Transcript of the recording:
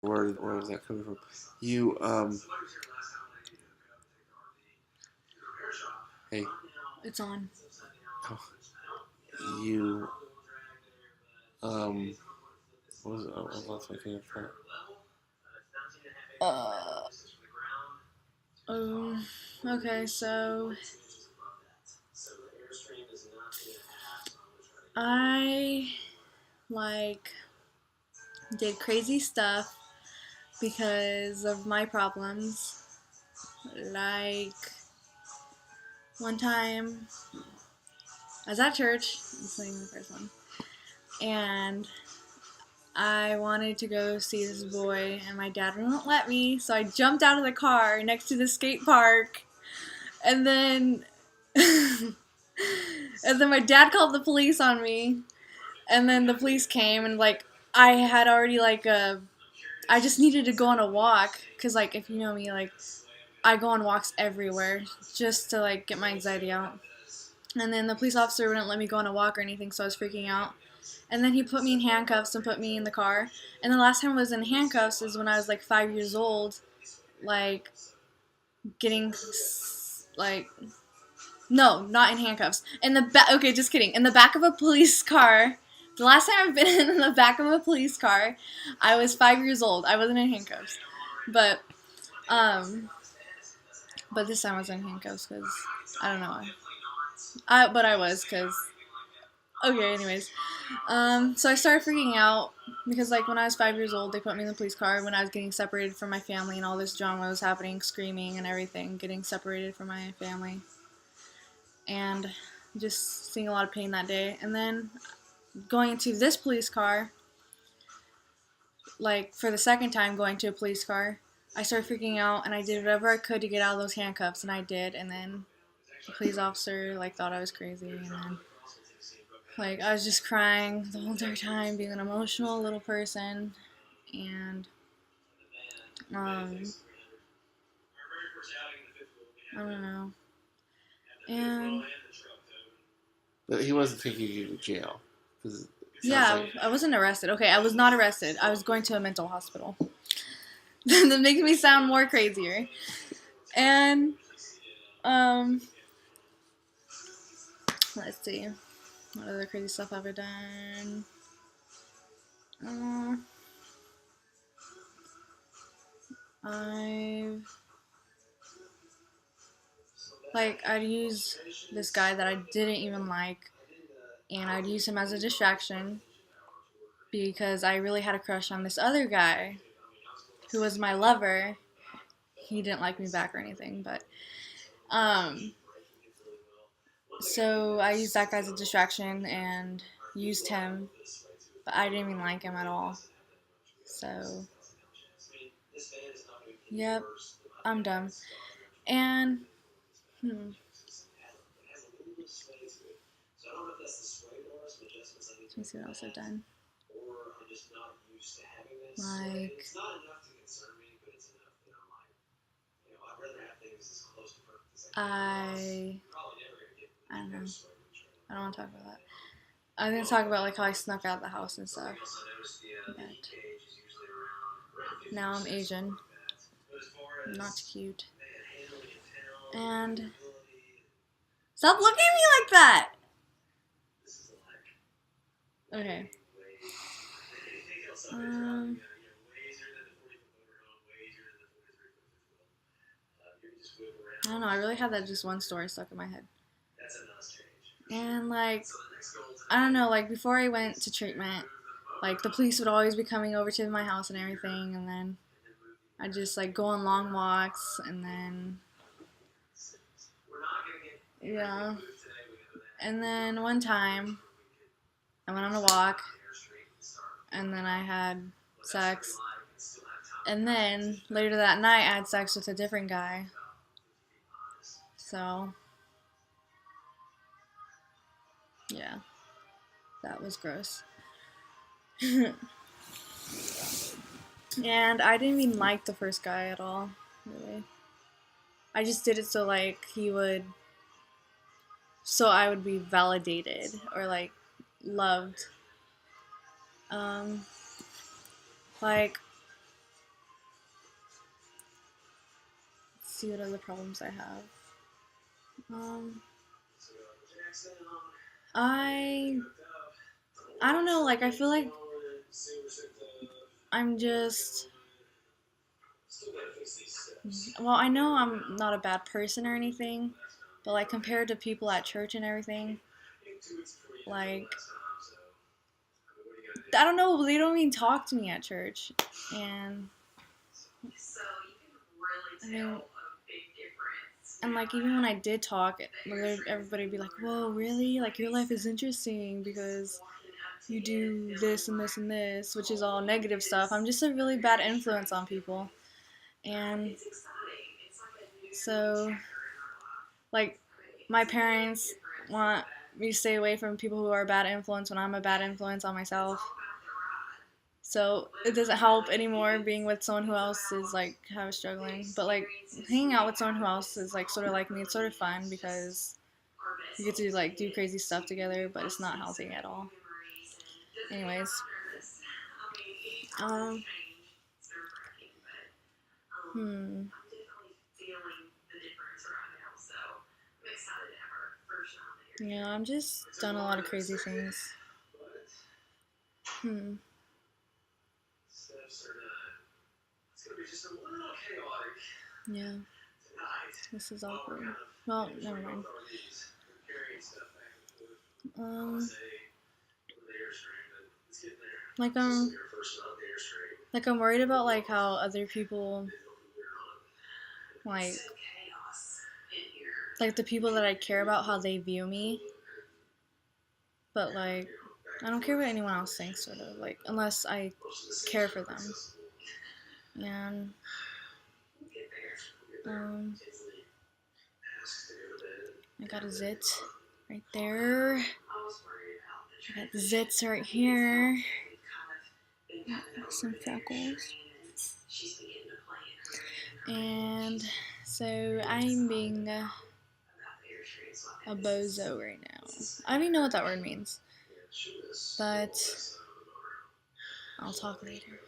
where is that coming from? You hey, It's on. oh, you what was it? Oh, I lost my train of thought. Uh, um, okay, so I like did crazy stuff because of my problems. Like one time I was at church, I'm saying the first one, and I wanted to go see this boy, and my dad wouldn't let me, so I jumped out of the car next to the skate park, and then and then my dad called the police on me, and then the police came, and like I had already I just needed to go on a walk, cause like if you know me, like I go on walks everywhere just to like get my anxiety out. And then the police officer wouldn't let me go on a walk or anything, so I was freaking out. And then he put me in handcuffs and put me in the car. And the last time I was in handcuffs is when I was like 5 years old, like getting like no, not in handcuffs. In the back. Okay, just kidding. In the back of a police car. The last time I've been in the back of a police car, I was 5 years old. I wasn't in handcuffs, but um, but this time I was in handcuffs because I don't know. But I was because okay. Anyways, so I started freaking out because like when I was 5 years old, they put me in the police car when I was getting separated from my family and all this drama was happening, screaming and everything, getting separated from my family, and just seeing a lot of pain that day. And then going into this police car, like for the second time going to a police car, I started freaking out and I did whatever I could to get out of those handcuffs, and I did. And then the police officer like thought I was crazy, and then like I was just crying the whole entire time, being an emotional little person, and um, I don't know. And But he wasn't taking you to jail because yeah, like I wasn't arrested. Okay, I was not arrested. I was going to a mental hospital. That makes me sound more crazier. And um, let's see, what other crazy stuff have I done? Uh, I've I'd use this guy that I didn't even like, and I'd use him as a distraction because I really had a crush on this other guy who was my lover. He didn't like me back or anything, but um, so I used that guy as a distraction and used him, but I didn't even like him at all. So, yep, I'm dumb. And hmm, let me see what else I've done. Like, I I don't know. I don't want to talk about that. I'm gonna talk about like how I snuck out of the house and stuff. But now I'm Asian. Not cute. And stop looking at me like that. Okay. Um, I don't know. I really had that just one story stuck in my head. And like, I don't know. Like before I went to treatment, like the police would always be coming over to my house and everything, and then I'd just like go on long walks, and then yeah. And then one time I went on a walk, and then I had sex. And then later that night, I had sex with a different guy. So, yeah, that was gross. And I didn't even like the first guy at all, really. I just did it so, like, so I would be validated or, like, loved. Um, like, see what other problems I have. I don't know, like I feel like I'm just, well, I know I'm not a bad person or anything, but like compared to people at church and everything, like I don't know, they don't even talk to me at church, and I mean, and like even when I did talk, everybody would be like, "Whoa, really? Like your life is interesting because you do this and this and this," which is all negative stuff. I'm just a really bad influence on people, and so like my parents want me to stay away from people who are a bad influence when I'm a bad influence on myself. So it doesn't help anymore being with someone who else is like kind of struggling. But like hanging out with someone who else is like sort of like me, it's sort of fun because you get to like do crazy stuff together, but it's not healthy at all. Anyways, um, hmm, yeah, I'm just done a lot of crazy things. Hmm, yeah, this is awkward. Well, never mind. Um, like like I'm worried about like how other people like the people that I care about, how they view me, but like I don't care what anyone else thinks, sort of like unless I care for them. And I got a zit right there. I got the zits right here. Some freckles. And so I'm being a bozo right now. I don't even know what that word means, but I'll talk later.